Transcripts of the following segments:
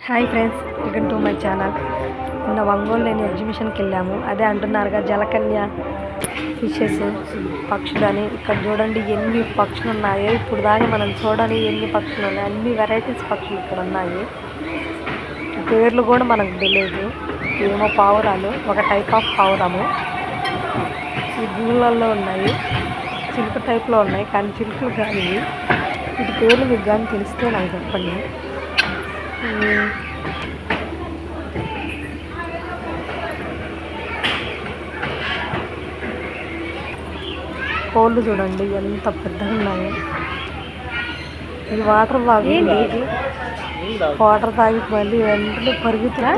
Hi friends, welcome to my channel. నిన్న ఒంగోలు లేని ఎగ్జిబిషన్కి వెళ్ళాము. అదే అంటున్నారుగా జలకన్య ఫిషెస్ పక్షులు అని. ఇక్కడ చూడండి ఎన్ని పక్షులు ఉన్నాయో. ఇప్పుడు దాకా మనం చూడని ఎన్ని పక్షులు ఉన్నాయి. అన్ని వెరైటీస్ పక్షులు ఇక్కడ ఉన్నాయి. పేర్లు కూడా మనకు తెలియదు. ఏమో పావురాలు, ఒక టైప్ ఆఫ్ పావురము. ఈ గూళ్ళల్లో ఉన్నాయి, చిలుక టైప్లో ఉన్నాయి కానీ చిలుకలు కానీ. వీటి పేర్లు మీకు కానీ తెలిస్తే నాకు చెప్పండి. కోళ్ళు చూడండి ఎంత పెద్దగా ఉన్నాయి. ఇది వాటర్ తాగుతుంది. వాటర్ తాగి మళ్ళీ వెంటనే పరిగెత్తురా.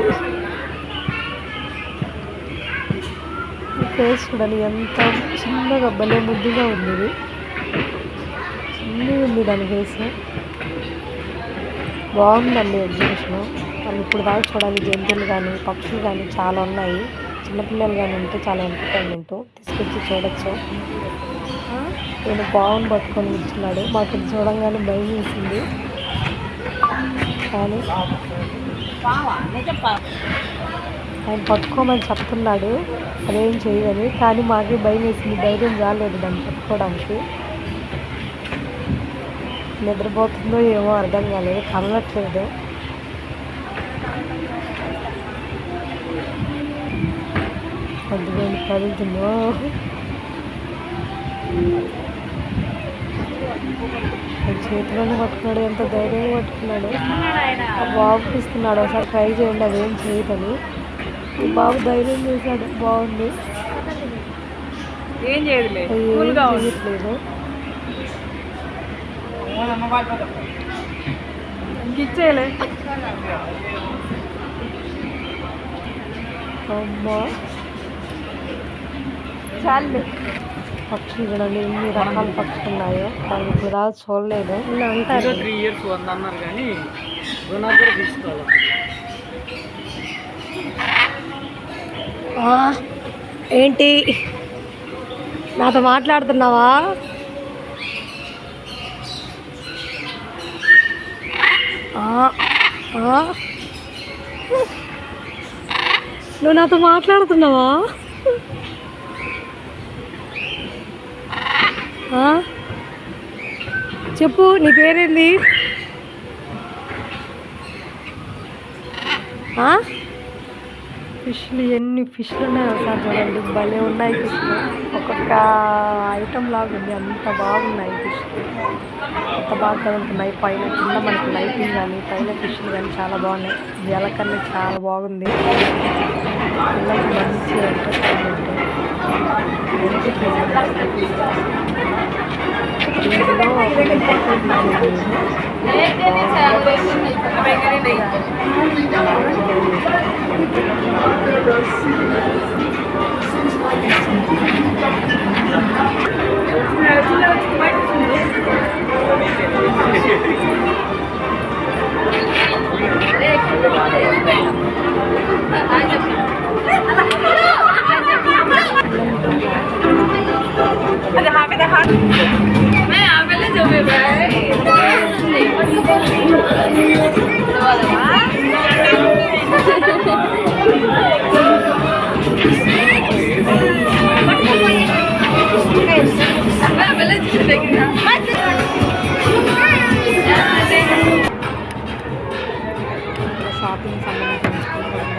ఈ ఫేస్ చూడండి ఎంత చిన్నగా భలే ముద్దుగా ఉంది. ఇది చిన్నగా ఉంది దాని ఫేస్. బాగుందండి ఎగ్జిబిషను. మనం ఇప్పుడు దాకా చూడాలి జంతువులు కానీ పక్షులు కానీ చాలా ఉన్నాయి. చిన్నపిల్లలు కానీ ఉంటే చాలా ఎంటర్టైన్మెంట్, తీసుకొచ్చి చూడొచ్చు. నేను బాగుని పట్టుకొని కూర్చున్నాడు. మాకు ఇది చూడంగానే భయం వేసింది కానీ ఆయన పట్టుకోమని చెప్తున్నాడు, అదేం చేయదని. కానీ మాకే భయం వేసింది, ధైర్యం రాలేదు దాన్ని పట్టుకోవడానికి. నిద్రపోతుందో ఏమో అర్థం కాలేదు, కదలట్లేదు. అందుకని కదులుతుందో. చేతిలోనే పట్టుకున్నాడు, ఎంత ధైర్యంగా పట్టుకున్నాడు. ఆ బాబుకి ఇస్తున్నాడు, ఒకసారి ట్రై చేయండి అదేం చేయదని. ఈ బాబు ధైర్యం చేశాడు, బాగుంది. ఏం చేయట్లేదు. ఇంకిచ్చేయలే అమ్మా. చాలు పక్షులు చూడండి ఎన్ని రకాల పక్షులు ఉన్నాయో. దాన్ని ఇప్పుడు దాకా చూడలేదు. ఇలా అంటారు 3 years అన్నారు కానీ ఏంటి నాతో మాట్లాడుతున్నావా? నువ్వు నాతో మాట్లాడుతున్నావా? చెప్పు, నీ పేరేంది? ఫిష్లు ఎన్ని ఫిష్లు ఉన్నాయి ఒకసారి చూడండి. భలే ఉన్నాయి ఫిష్లు. ఒక్కొక్క ఐటెం లాగా ఉంది, అంత బాగున్నాయి ఫిష్లు. అంత బాగా కదులుతున్నాయి. పైన కింద మనకి లైటింగ్ కానీ పైన ఫిష్లు కానీ చాలా బాగున్నాయి. జలకన్య చాలా బాగుంది. పిల్లలకి మంచి ఎంటర్టైన్మెంట్. షాపింగ్ సంబంధించిన